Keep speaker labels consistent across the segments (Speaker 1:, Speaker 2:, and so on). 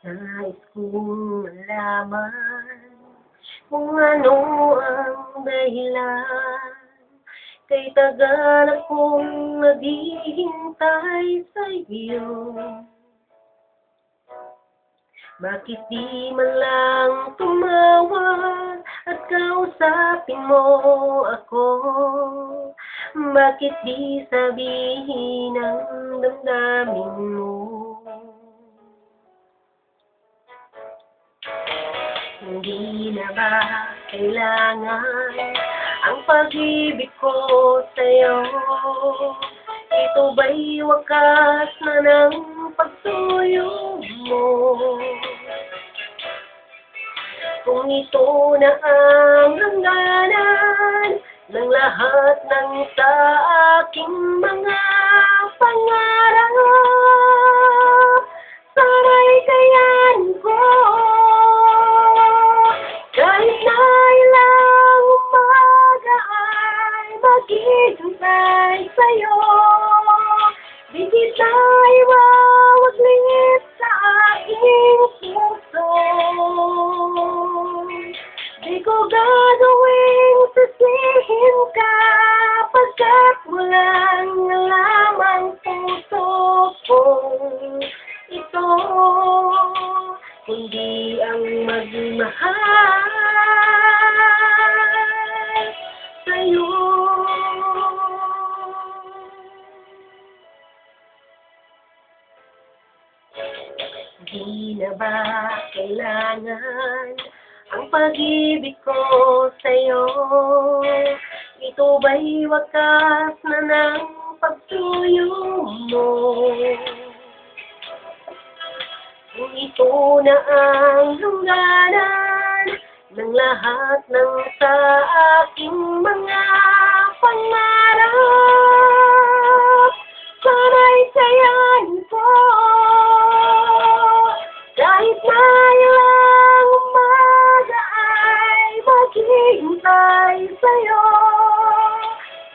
Speaker 1: Nais kong malaman kung ano ang dahilan kay tagal akong naghihintay sa iyo. Bakit di man lang tumawag at kausapin mo ako? Bakit di sabihin ang damdamin mo? Hindi na ba kailangan ang pag-ibig ko sa'yo? Ito ba'y wakas na ng pagsuyo mo? Kung ito na ang hangganan ng lahat ng sa aking mga pangarap, sana'y kayanin ko. Kahit na ilang umaga ay maghihintay sa'yo, di kita iwawaglit sa aking puso. Di ko gagawing sisihin ka, pagkat walang lamang puso kong ito, kundi ang magmahal sa'yo. Di na ba kailangan ang pag-ibig ko sa'yo? Ito ba'y wakas na ng pagsuyo mo? Kung ito na ang hangganan ng lahat ng sa aking mga pangarap, sana'y kayanin ko. Kahit na ilang umaga ay maghihintay sa'yo,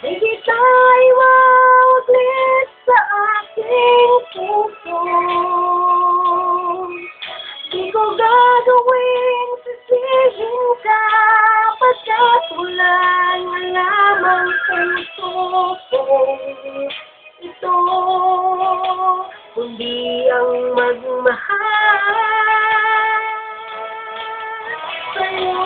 Speaker 1: di kita iwawaglit sa aking puso. Di ko gagawing sisihin ka, pagkat walang lamang puso kong ito, kundi ang magmahal sa'yo.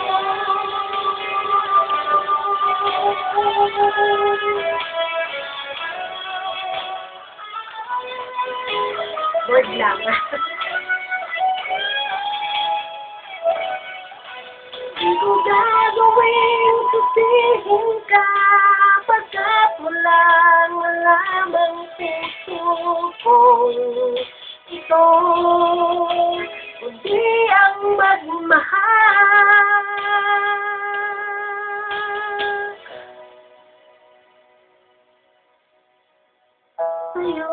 Speaker 1: Word lang. Di ko gagawing sisihin ka, pagkat walang lamang puso kong ito, kundi ang magmahal sa'yo.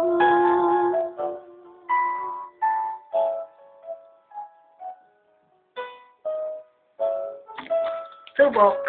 Speaker 1: Subok.